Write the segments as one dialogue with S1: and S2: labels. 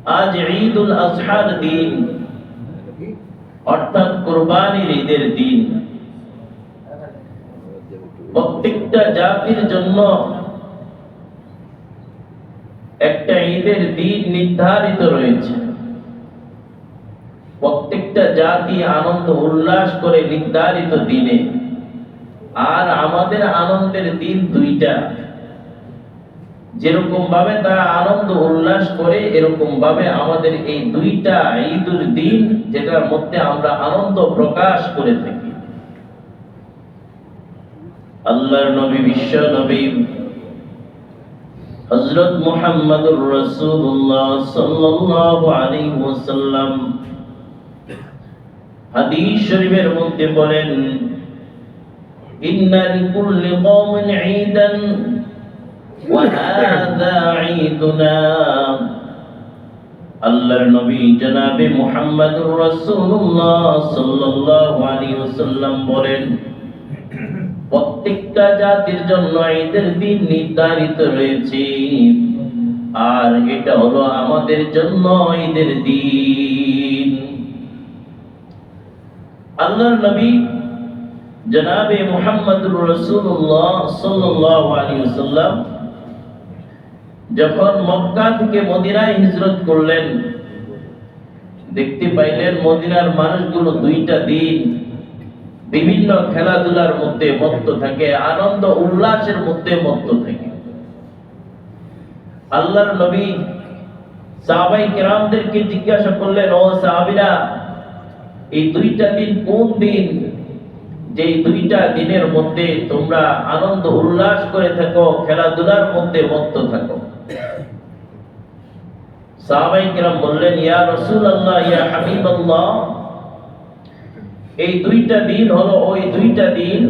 S1: আজ ঈদুল আজহার দিন, অর্থাৎ কুরবানির ঈদের দিন। প্রত্যেকটা জাতির জন্য একটা ঈদের দিন নির্ধারিত রয়েছে। প্রত্যেকটা জাতি আনন্দ উল্লাস করে নির্ধারিত দিনে, আর আমাদের আনন্দের দিন দুইটা। যেরকম ভাবে তারা আনন্দ উল্লাস করে, এরকম ভাবে আমাদের এই দুইটা ঈদের দিন, যেটার মধ্যে আমরা আনন্দ প্রকাশ করে থাকি। আল্লাহর নবী, বিশ্ব নবী হযরত মুহাম্মদুর রাসূলুল্লাহ সাল্লাল্লাহু আলাইহি ওয়াসাল্লাম হাদিস শরীফের মধ্যে বলেন, ইন্না লিকুল্লি কওমিন ঈদান ওয়া হাযা ঈদুনা। আল্লাহর নবী জনাবে মুহাম্মদুর রাসূলুল্লাহ সাল্লাল্লাহু আলাইহি ওয়াসাল্লাম বলেন, প্রত্যেকটা জাতির জন্য ঈদের দিন নির্ধারিত রয়েছে, আর এটা হলো আমাদের জন্য ঈদের দিন। আল্লাহর নবী জনাবে মুহাম্মদুর রাসূলুল্লাহ সাল্লাল্লাহু আলাইহি ওয়াসাল্লাম যখন মক্কা থেকে মদিনায় হিজরত করলেন, দেখতে পাইলেন মদিনার মানুষগুলো দুইটা দিন বিভিন্ন খেলাধুলার মধ্যে মত্ত থাকে, আনন্দ উল্লাসের মধ্যে মত্ত থাকে। আল্লাহর নবী সাহাবায়ে কেরামদেরকে জিজ্ঞাসা করলেন, ও সাহাবীরা, এই দুইটা দিন কোন দিন, যে দুইটা দিনের মধ্যে তোমরা আনন্দ উল্লাস করে থাকো, খেলাধুলার মধ্যে মত্ত থাকো? সাহাবায়ে কেরাম বললেন, ইয়া রাসূলুল্লাহ, ইয়া হাবিবাল্লাহ, এই দুইটা দিন হলো ওই দুইটা দিন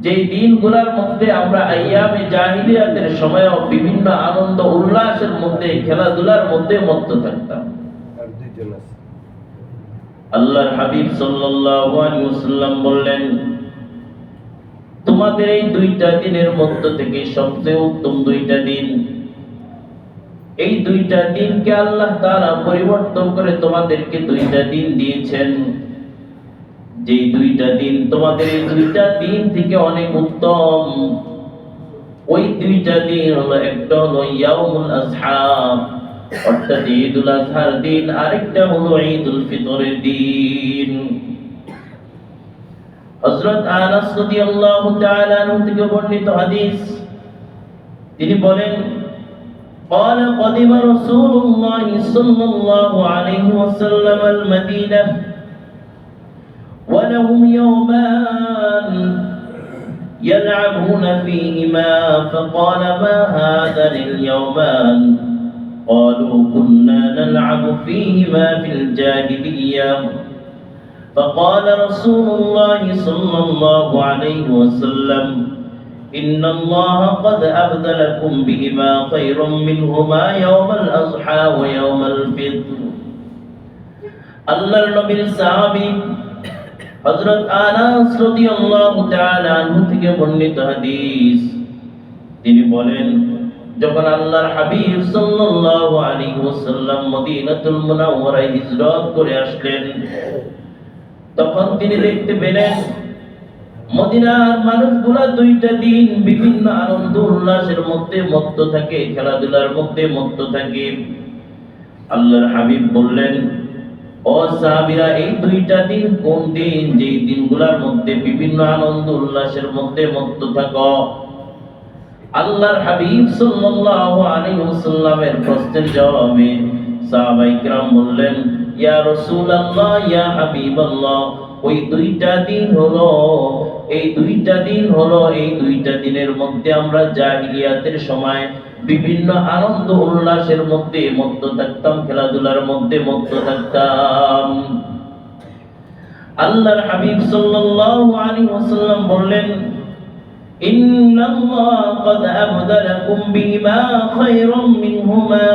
S1: যে দিনগুলোর মধ্যে আমরা আইয়ামে জাহিলিয়াতের সময় বিভিন্ন আনন্দ উল্লাসের মধ্যে, খেলাধুলার মধ্যে মত্ত থাকতাম। আল্লাহর হাবিব সাল্লাল্লাহু আলাইহি ওয়াসাল্লাম বললেন, তোমাদের এই দুইটা দিনের মধ্য থেকে সবচেয়ে উত্তম দুইটা দিন, এই দুইটা দিনকে আল্লাহ তাআলা পরিবর্তন করে তোমাদেরকে দুইটা দিন দিয়েছেন, যে দুইটা দিন তোমাদের এই দুইটা দিন থেকে অনেক উত্তম। ওই দুইটা দিন হলো, একটা হলো ইয়াউমুল আযহা, অর্থাৎ ঈদুল আযহার দিন, আরেকটা হলো ঈদুল ফিতরের দিন। হযরত আনাস রাদিয়াল্লাহু তাআলা আনহু থেকে বর্ণিত হাদিস, তিনি বলেন, قال قدم رسول الله صلى الله عليه وسلم المدينة ولهم يومان يلعبون فيهما، فقال ما هذان اليومان؟ قالوا كنا نلعب فيهما في الجاهلية. فقال رسول الله صلى الله عليه وسلم إن الله قد أبدلكم بهما خيرا منهما يوم الأضحى ويوم الفطر. আল্লাহর নবীর সাহাবী হযরত আনাস রাদিয়াল্লাহু তাআলা আনহু থেকে বর্ণিত হাদিস, তিনি বলেন, যখন আল্লাহর হাবিব সাল্লাল্লাহু আলাইহি ওয়াসাল্লাম মদিনাতুল মুনাওয়ারায় হিজরত করে আসলেন, তখন তিনি দেখতে পেলেন মদিনার মানুষগুলা দুইটা দিন বিভিন্ন আনন্দ উল্লাসের মধ্যে মত্ত থাকে, খেলাধুলার মধ্যে মত্ত থাকে। আল্লাহর হাবিব বললেন, ও সাহাবীরা, এই দুইটা দিন কোন দিন, যেই দিনগুলোর মধ্যে বিভিন্ন আনন্দ উল্লাসের মধ্যে মত্ত থাকো? আল্লাহর হাবিব সাল্লাল্লাহু আলাইহি ওয়াসাল্লামের প্রশ্নের জবাবে সাহাবায়ে কিরাম বললেন, ইয়া রাসূলুল্লাহ, ইয়া হাবিবাল্লাহ, ওই দুইটা দিন হলো, এই দুইটা দিন হলো, এই দুইটা দিনের মধ্যে আমরা জাহিলিয়াতের সময় বিভিন্ন আনন্দ উল্লাসের মধ্যে মত্ত থাকতাম, খেলাধুলার মধ্যে মত্ত থাকতাম। আল্লাহর হাবিব সাল্লাল্লাহু আলাইহি ওয়াসাল্লাম বললেন, ইন্নাল্লাহ ক্বাদ আবদালাকুম বিমা খায়রাম মিনহুমা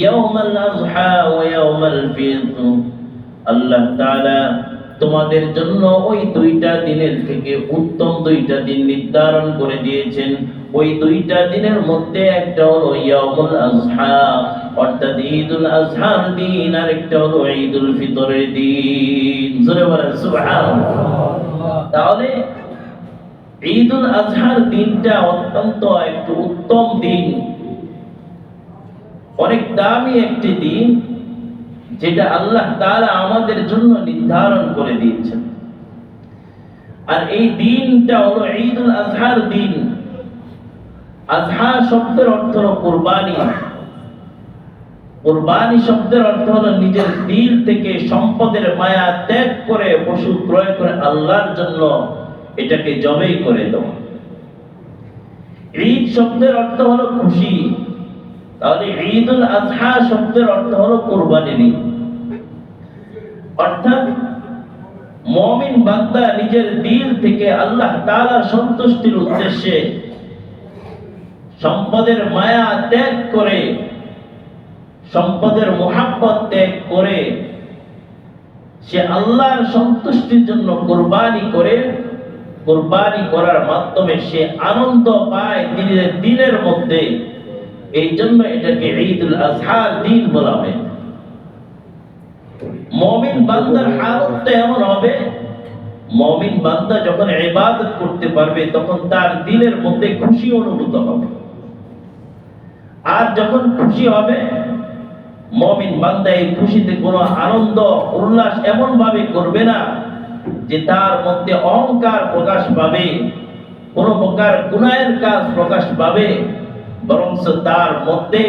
S1: ইয়াওমাল আযহা ওয়া ইয়াওমাল ফিতর। আল্লাহ তাআলা তোমাদের জন্য ওই দুইটা দিনের থেকে উত্তম দুইটা দিন নির্ধারণ করে দিয়েছেন। ওই দুইটা দিনের মধ্যে একটা হলো ইয়াউমুল আযহা অর্থাৎ ঈদুল আযহার দিন, আর একটা হলো ঈদুল ফিতরের দিন। জোরে বলেন সুবহানাল্লাহ। তাহলে ঈদুল আযহার দিনটা অত্যন্ত একটু উত্তম দিন, অনেক দামি একটি দিন, যেটা আল্লাহ তাআলা আমাদের জন্য নির্ধারণ করে দিয়েছেন। আর এই দিনটা হলো ঈদুল আযহার দিন। আযহা শব্দের অর্থ হলো কুরবানি। কুরবানি শব্দের অর্থ হলো নিজের দিল থেকে সম্পদের মায়া ত্যাগ করে পশু ক্রয় করে আল্লাহর জন্য এটাকে জবাই করে দেওয়া। ঈদ শব্দের অর্থ হলো খুশি। তাহলে ঈদুল আযহা শব্দের অর্থ হলো কুরবানির ঈদ। অর্থাৎ মুমিন বান্দা নিজের দিল থেকে আল্লাহ তাআলার সন্তুষ্টির উদ্দেশ্যে সম্পদের মায়া ত্যাগ করে, সম্পদের মুহাব্বত ত্যাগ করে সে আল্লাহর সন্তুষ্টির জন্য কুরবানি করে, কুরবানি করার মাধ্যমে সে আনন্দ পায় নিজের দিলের মধ্যে। এই জন্য এটাকে ঈদুল আযহার দিন বলা হয়। মুমিন বান্দার হালত এমন হবে, মুমিন বান্দা যখন ইবাদত করতে পারবে তখন তার দিলের মধ্যে খুশি অনুভূত হবে। আর যখন খুশি হবে, মুমিন বান্দা এই খুশিতে কোনো আনন্দ উল্লাস এমন ভাবে করবে না যে তার মধ্যে অহংকার প্রকাশ পাবে, কোন প্রকার গুনাহের কাজ প্রকাশ পাবে, বরং তার মধ্যে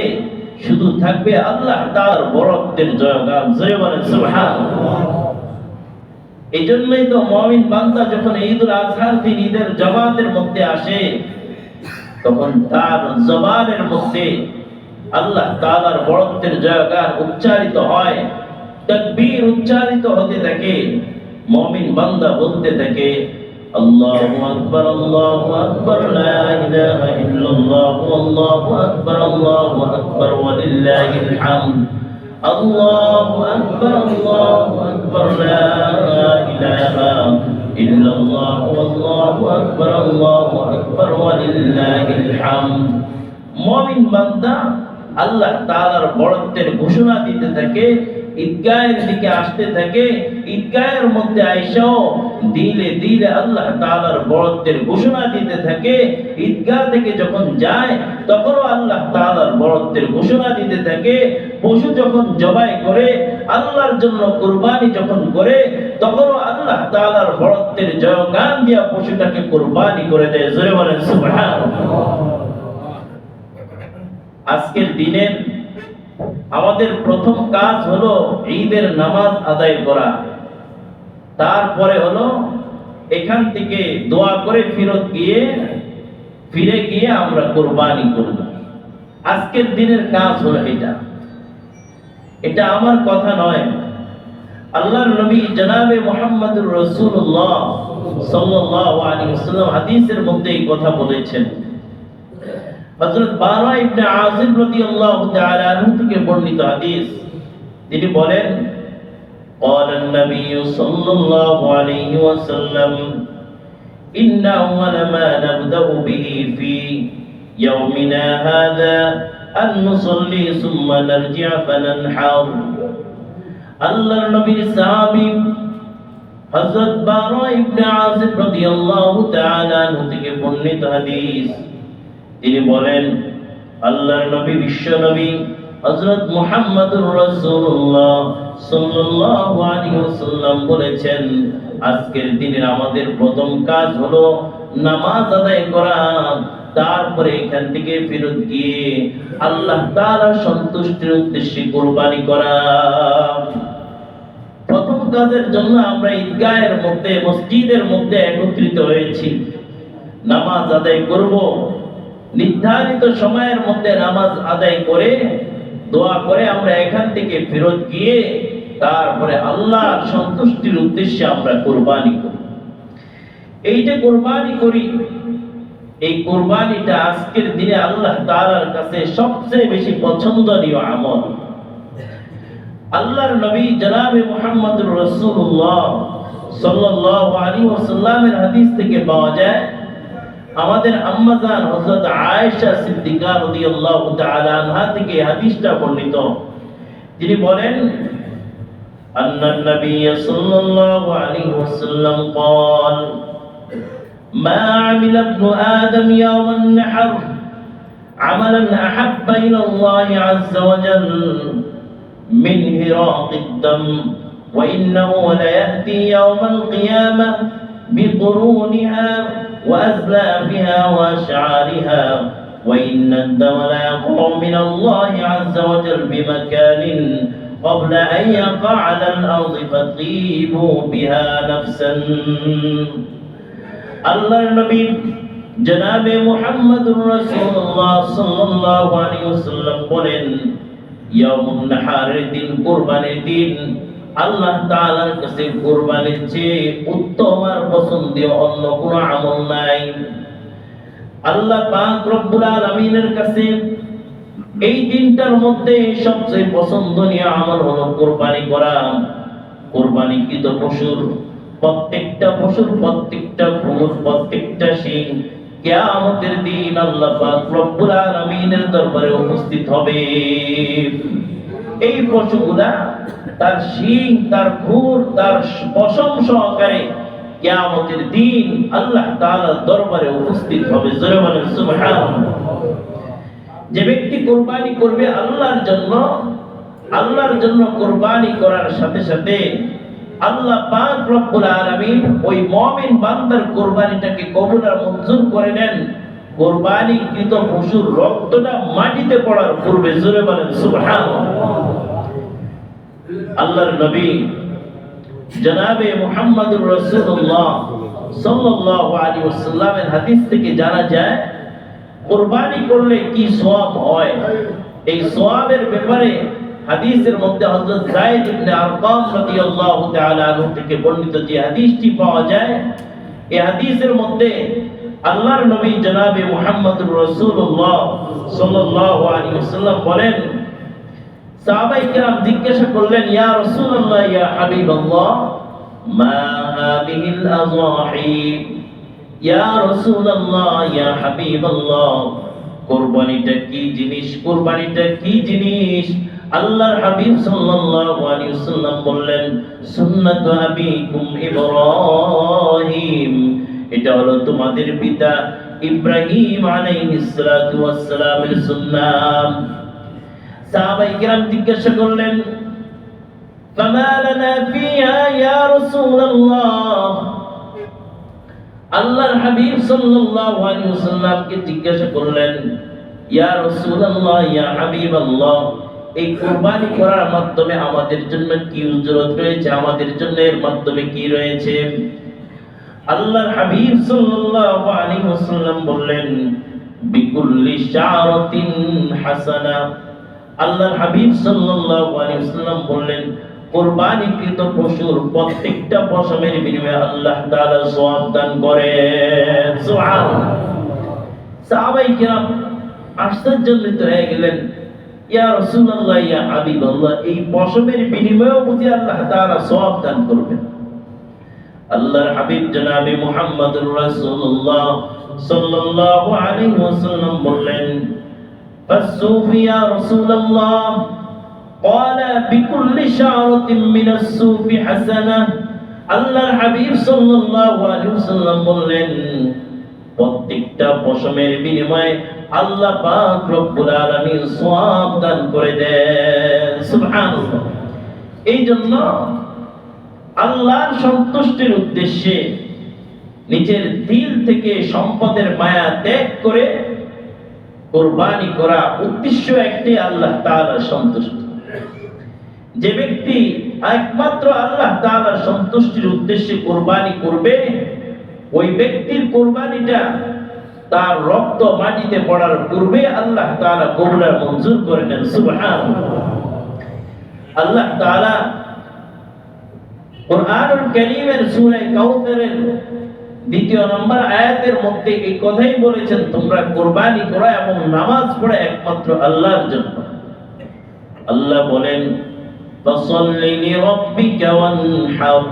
S1: শুধু থাকবে আল্লাহ তাআলার বরত্বের জয়গান। জয় বলেন সুবহানাল্লাহ। এই জন্যই তো মুমিন বান্দা যখন ঈদুল আযহার দিন ঈদের জামাতের মধ্যে আসে, তখন তার জবানের মধ্যে আল্লাহ তাআলার বরত্বের জয়গান উচ্চারিত হয়, তাকবীর উচ্চারিত হতে থাকে। মুমিন বান্দা বলতে থাকে আল্লাহু আকবার, আল্লাহু আকবার, লা ইলাহা ইল্লাল্লাহ, আল্লাহু আকবার, আল্লাহু আকবার, ওয়া লিল্লাহিল হামদ, আল্লাহু আকবার, আল্লাহু আকবার, লা ইলাহা ইল্লাল্লাহ, আল্লাহু আকবার, আল্লাহু আকবার, ওয়া লিল্লাহিল হামদ। মুমিন বান্দা আল্লাহ তাআলার বরত্বের ঘোষণা দিতে থাকে, ঈদগাহের দিকে আসতে থাকে। ঈদগাহের মধ্যে আইসাও দিলে দিলে আল্লাহ তাআলার বরত্বের ঘোষণা দিতে থাকে। ঈদগাহ থেকে যখন যায় তখনও আল্লাহ তাআলার বরত্বের ঘোষণা দিতে থাকে। পশু যখন জবাই করে আল্লাহর জন্য কুরবানি যখন করে, তখনও আল্লাহ তাআলার বরত্বের জয়গান দিয়া পশুটাকে কুরবানি করে দেয়। জোরে বলেন সুবহানাল্লাহ। আজকের দিনে আমাদের প্রথম কাজ হলো ঈদের নামাজ আদায় করা। তারপরে হলো এখান থেকে দোয়া করে ফিরে গিয়ে আমরা কুরবানি করব। আজকের দিনের কাজ হলো এটা আমার কথা নয়, আল্লাহর নবী জনাবে মুহাম্মদুর রাসূলুল্লাহ সাল্লাল্লাহু আলাইহি ওয়াসাল্লাম হাদিসের মধ্যে এই কথা বলেছেন। হযরত বারা ইবনে আযিব রাদিয়াল্লাহু তাআলা আনহু থেকে বর্ণিত হাদিস, তিনি বলেন قال النبي صلى الله عليه وسلم إن أول ما نبدأ به في يومنا هذا أن نصلي ثم نرجع فننحر। আল্লাহর নবীর সাহাবী হযরত বারা ইবনে আযিব রাদিয়াল্লাহু তাআলা আনহু থেকে বর্ণিত হাদিস, তিনি বলেন আল্লাহর নবী বিশ্ব নবী হযরত মুহাম্মদুর রাসূলুল্লাহ সাল্লাল্লাহু আলাইহি ওয়াসাল্লাম বলেছেন, আজকের দিনের আমাদের প্রথম কাজ হলো নামাজ আদায় করা, তারপরে এখান থেকে ফেরত গিয়ে আল্লাহ তাআলার সন্তুষ্টির উদ্দেশ্যে কুরবানি করা। প্রথম কাজের জন্য আমরা ঈদগাহের মধ্যে, মসজিদের মধ্যে একত্রিত হয়েছি, নামাজ আদায় করব। নির্ধারিত সময়ের মধ্যে নামাজ আদায় করে দোয়া করে আমরা এখান থেকে ফেরত গিয়ে তারপরে আল্লাহর সন্তুষ্টির উদ্দেশ্যে আমরা কুরবানি করি। এই যে কুরবানি করি, এই কুরবানিটা আজকের দিনে আল্লাহ তাআলার কাছে সবচেয়ে বেশি পছন্দনীয় আমল। আল্লাহর নবী জনাবে মুহাম্মদুর রাসূলুল্লাহ সাল্লাল্লাহু আলাইহি ওয়াসাল্লামের হাদিস থেকে পাওয়া যায়, আমাদের আম্মা জান হযরত আয়েশা সিদ্দিকা রাদিয়াল্লাহু তাআলা আনহা থেকে হাদিসটা বর্ণিত। তিনি বলেন আন্নান নবী সাল্লাল্লাহু আলাইহি ওয়াসাল্লাম قال ما عمل ابن آدم يوم النحر عملا أحب إلى الله عز وجل من هراق الدم وإنه ليأتي يوم القيامة بقرونها وأزلافها وأشعارها وإن الدم ليقع من الله عز وجل بمكان قبل أن يقع على الأرض فطيبوا بها نفسا আল্লাহর নবী জনাবে মুহাম্মদুর রাসূলুল্লাহ সাল্লাল্লাহু আলাইহি ওয়াসাল্লাম বলেন ইয়াউমুন নাহারের দিন, কুরবানির দিন, আল্লাহ তাআলার কাছে কুরবানির চেয়ে উত্তম আর পছন্দনীয় অন্য কোনো আমল নাই। আল্লাহ পাক রব্বুল আলামিনের কাছে এই দিনটার মধ্যে সবচেয়ে পছন্দনীয় আমল হলো কুরবানি করা। কুরবানিকৃত পশুর প্রত্যেকটা পশুর প্রত্যেকটা খুর প্রত্যেকটা শিং কিয়ামতের দিন আল্লাহ পাক রব্বুল আলামিনের দরবারে উপস্থিত হবে। এই পশুগুলা তার শিং, তার খুর, তার পশম সহকারে কিয়ামতের দিন আল্লাহ তাআলার দরবারে উপস্থিত হবে। জোরে বলেন সুবহানাল্লাহ। যে ব্যক্তি কুরবানি করবে আল্লাহর জন্য কুরবানি করার সাথে সাথে আল্লাহ পাক রব্বুল আলামিন ওই মুমিন বান্দার কুরবানিটাকে কবুল আর মঞ্জুর করে নেন। কুরবানিকৃত পশুর রক্তটা মাটিতে পড়ার পূর্বে। জোরে বলেন সুবহানাল্লাহ। আল্লাহর নবী জনাবে মুহাম্মদুর রাসূলুল্লাহ সাল্লাল্লাহু আলাইহি ওয়াসাল্লামের হাদিস থেকে জানা যায় কুরবানি করলে কি সওয়াব হয়। এই সওয়াবের ব্যাপারে হাদিসের মধ্যে হযরত যায়েদ ইবনে আরকাম রাদিয়াল্লাহু তাআলা আনহু থেকে বর্ণিত যে হাদিসটি পাওয়া যায়, এই হাদিসের মধ্যে আল্লাহর নবী জনাবে মুহাম্মদুর রাসূলুল্লাহ সাল্লাল্লাহু আলাইহি ওয়াসাল্লাম বলেন, সাহাবায়ে কিরাম জিজ্ঞাসা করলেন, ইয়া রাসূলুল্লাহ ইয়া হাবিবাল্লাহ মা হাযিহিল আযাহি, ইয়া রাসূলুল্লাহ ইয়া হাবিবাল্লাহ কুরবানিটা কি জিনিস, কুরবানিটা কি জিনিস? আল্লাহর হাবিব সাল্লাল্লাহু আলাইহি ওয়াসাল্লাম বললেন, সুন্নাতু আবিকুম ইব্রাহিম, এটা হলো তোমাদের পিতা ইব্রাহিম আলাইহিস সালাতু ওয়াস সালামের সুন্নাহ। সাহাবায়ে কিরাম জিজ্ঞাসা করলেন, ফামা লানা ফিহা ইয়া রাসূলুল্লাহ, আল্লাহর হাবিব সাল্লাল্লাহু আলাইহি ওয়াসাল্লামকে জিজ্ঞাসা করলেন, ইয়া রাসূলুল্লাহ ইয়া হাবিবাল্লাহ, এই কুরবানি করার মাধ্যমে আমাদের জন্য কি উজরত রয়েছে, আমাদের জন্য এর মাধ্যমে কি রয়েছে? আল্লাহর হাবিব সাল্লাল্লাহু আলাইহি ওয়াসাল্লাম বললেন, বিকুল্লি শাআরাতিন হাসানা। আল্লাহর হাবিব সাল্লাল্লাহু আলাইহি ওয়াসাল্লাম বললেন, কুরবানিকৃত পশুর প্রত্যেকটা পশমের বিনিময়ে আল্লাহ তাআলা সওয়াব দান করেন। সুবহানাল্লাহ। সাহাবায়ে কিরাম আশ্চর্যজনিত হয়ে গেলেন, ইয়া রাসূলুল্লাহ ইয়া হাবিবাল্লাহ, এই পশমের বিনিময়েও বুঝি আল্লাহ তাআলা সওয়াব দান করবেন? আল্লাহর হাবিব জনাবে মুহাম্মদুর রাসূলুল্লাহ সাল্লাল্লাহু আলাইহি ওয়াসাল্লাম বললেন, ফাসসুফি ইয়া রাসূলুল্লাহ, ক্বালা বিকুল্লি শাআরাতিন মিনাস সুফি হাসানাহ। আল্লাহর হাবিব সাল্লাল্লাহু আলাইহি ওয়াসাল্লাম বললেন, প্রত্যেকটা পশমের বিনিময়ে আল্লাহ পাক রব্বুল আলামিন সওয়াব দান করে দেন। সুবহানাল্লাহ। এই জন্য আল্লাহর সন্তুষ্টির উদ্দেশ্যে নিজের দিল থেকে সম্পদের মায়া ত্যাগ করে কুরবানি করা উদ্দেশ্য একটি, আল্লাহ তাআলার সন্তুষ্টি। যে ব্যক্তি একমাত্র আল্লাহ তাআলার সন্তুষ্টির উদ্দেশ্যে কুরবানি করবে, ওই ব্যক্তির কুরবানিটা তার রক্ত মাটিতে পড়ার পূর্বে আল্লাহ তাআলা কবুল আর মঞ্জুর করে নেন। সুবহানাল্লাহ। আল্লাহ তাআলা কুরআনুল কারীমের সূরা কাউসারের 2 নম্বর আয়াতের মধ্যে এই কথাই বলেছেন, তোমরা কুরবানি করো এবং নামাজ পড়ো একমাত্র আল্লাহর জন্য। আল্লাহ বলেন, ফাসাল্লি লিরাব্বিকা ওয়ানহার,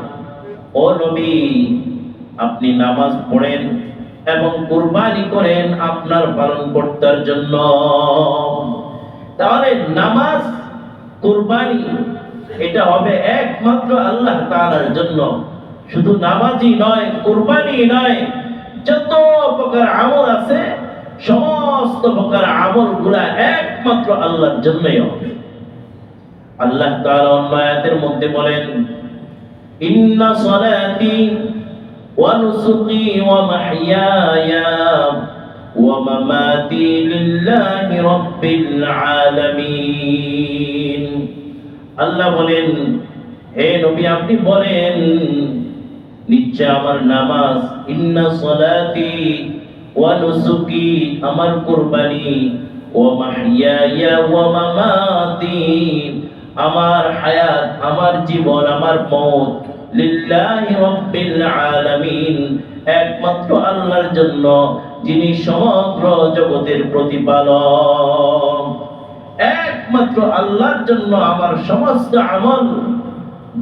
S1: ও নবী আপনি নামাজ পড়েন এবং কুরবানি করেন আপনার পালনকর্তার জন্য। তাহলে নামাজ, কুরবানি এটা হবে একমাত্র আল্লাহ তাআলার জন্য। শুধু নামাজই নয়, কুরবানি নয়, যত প্রকার আমল আছে সমস্ত প্রকার আমলগুলা একমাত্র আল্লাহর জন্যই হবে। আল্লাহ তাআলা অন্য আয়াতের মধ্যে বলেন, ইন্না সলাতি ওয়া নুসুকি ওয়া মাহইয়ায়া ওয়া মামাতি লিল্লাহি রাব্বিল আলামিন। আল্লাহ বলেন, হে নবী আপনি বলেন, নিশ্চয় আমার নামাজ, ইন্না সলাতি ওয়া নুসুকি আমার কুরবানি, ওয়া মাহইয়ায়া ওয়া মামাতি আমার হায়াত, আমার জীবন, আমার মওত, লিল্লাহি রাব্বিল আলামিন একমাত্র আল্লাহর জন্য, যিনি সমগ্র জগতের প্রতিপালক। একমাত্র আল্লাহর জন্য আমার সমস্ত আমল,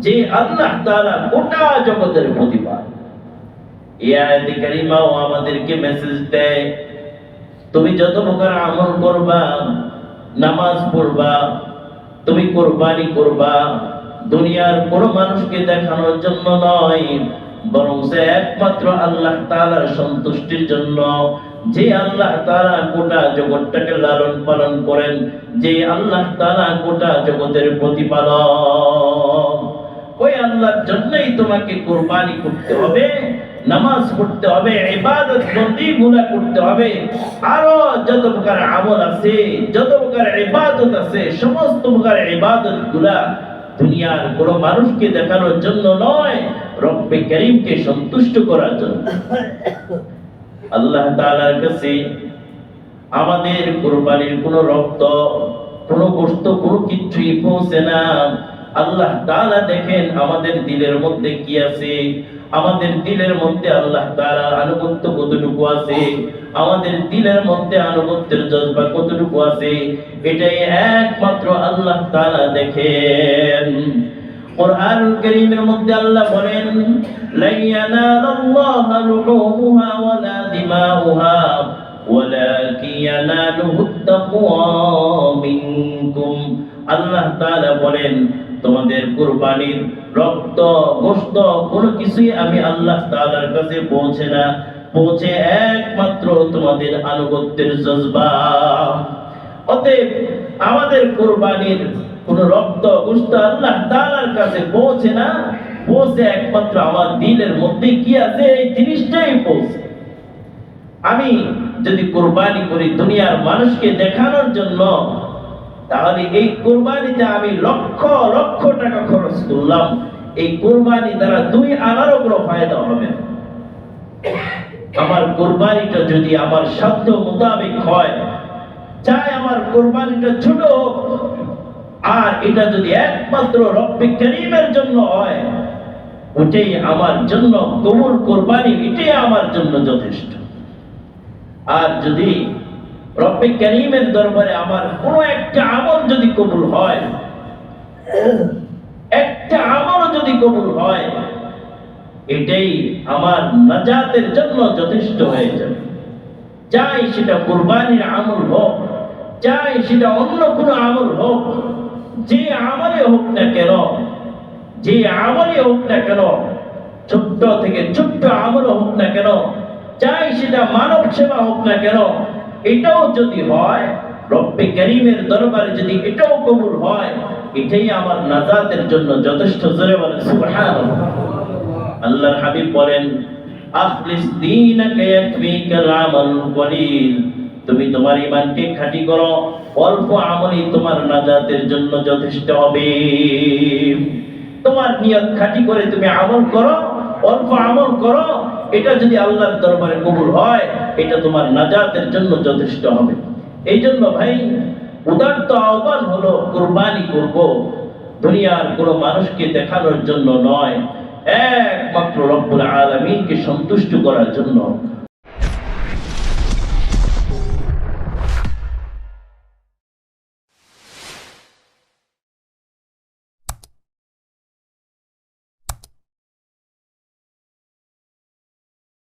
S1: যে আল্লাহ তাআলা গোটা জগতের প্রতিপালক। এই আয়াতে কারিমাও আমাদেরকে মেসেজ দেয়, তুমি যত প্রকার আমল করবা, নামাজ পড়বা, তুমি কুরবানি করবা, দুনিয়ার কোন মানুষকে দেখানোর জন্য নয়, বরং সে একমাত্র আল্লাহ তাআলার সন্তুষ্টির জন্য। যে আল্লাহ তাআলা গোটা জগৎটাকে লালন পালন করেন, যে আল্লাহ তাআলা গোটা জগতের প্রতিপালক, ওই আল্লাহর জন্যই তোমাকে কুরবানি করতে হবে, নামাজ পড়তে হবে, ইবাদত বন্দেগিগুলো করতে হবে। আরো যত প্রকার আমল আছে, যত প্রকার ইবাদত আছে, সমস্ত প্রকার ইবাদতগুলা দুনিয়ার কোন মানুষকে দেখানোর জন্য নয়, রব্বে কারীমকে সন্তুষ্ট করার জন্য। আল্লাহ তাআলার কাছে আমাদের কুরবানির কোন রক্ত, কোন গোশত, কোন কিছুই পৌঁছে না। আল্লাহ তাআলা দেখেন আমাদের দিলের মধ্যে কি আছে, আমাদের দিলের মধ্যে আল্লাহ তাআলার আনুগত্য কতটুকু আছে, আমাদের দিলের মধ্যে আনুগত্যের জজবা কতটুকু আছে, এটাই একমাত্র আল্লাহ তাআলা দেখেন। কুরআনুল কারীমের মধ্যে আল্লাহ বলেন, লা ইয়ানালাল্লাহু লুহুমুহা ওয়ালা দিমাউহা ওয়ালাকিন ইয়ানালুহুত তাকওয়া মিনকুম। আল্লাহ তাআলা বলেন, তোমাদের কুরবানির রক্ত, গোশত কোনো কিছুই আমি আল্লাহ তাআলার কাছে পৌঁছে না, পৌঁছে একমাত্র তোমাদের আনুগত্যের জজবা। অতএব আমাদের কুরবানির কোন রক্ত, গোশত আল্লাহ তাআলার কাছে পৌঁছে না, পৌঁছে একমাত্র আমার দিলের মধ্যে কি আছে এই জিনিসটাই পৌঁছে। আমি যদি কুরবানি করি দুনিয়ার মানুষকে দেখানোর জন্য, তাহলে এই কুরবানিতে আমি লক্ষ লক্ষ টাকা খরচ করলাম, এই কুরবানি দ্বারা 2 আনারও কোনো ফায়দা হবে না। আমার কুরবানিটা যদি আমার সাধ্য মোতাবেক হয়, চাই আমার কুরবানিটা ছোট হোক, আর এটা যদি একমাত্র রব্বে কারীমের জন্য হয়, ওটাই আমার জন্য কবুল কুরবানি, এটাই আমার জন্য যথেষ্ট। আর যদি রব্বে কারীমের দরবারে আমার কোন একটা আমল যদি কবুল হয়, একটা আমল যদি কবুল হয়, এটাই আমার নাজাতের জন্য যথেষ্ট হয়ে যাবে। চাই সেটা কুরবানির আমল হোক, চাই সেটা অন্য কোনো আমল হোক, যে আমলে হোক না কেন, যে আমলে হোক না কেন, ছোট্ট থেকে ছোট্ট আমল হোক না কেন, চাই সেটা মানব সেবা হোক না কেন, এটাও যদি হয়, রব্বে কারীমের দরবারে যদি এটাও কবুল হয়, এটাই আমার নাজাতের জন্য যথেষ্ট। জোরে বলেন সুবহানাল্লাহ। আল্লাহর হাবিব বলেন, আখলিস দীনাকা ইয়াকফিকাল আমালুল কলিল। তুমি তোমার ঈমানকে খাঁটি করো, অল্প আমলই তোমার নাজাতের জন্য যথেষ্ট হবে। তোমার নিয়ত খাঁটি করে তুমি আমল করো, অল্প আমল করো, এটা যদি আল্লাহর দরবারে কবুল হয়, এটা তোমার নাজাতের জন্য যথেষ্ট হবে। এই জন্য ভাই, উদাত্ত আহ্বান হলো কুরবানি করব দুনিয়ার কোনো মানুষকে দেখানোর জন্য নয়, একমাত্র রব্বুল আলামিনকে সন্তুষ্ট করার জন্য।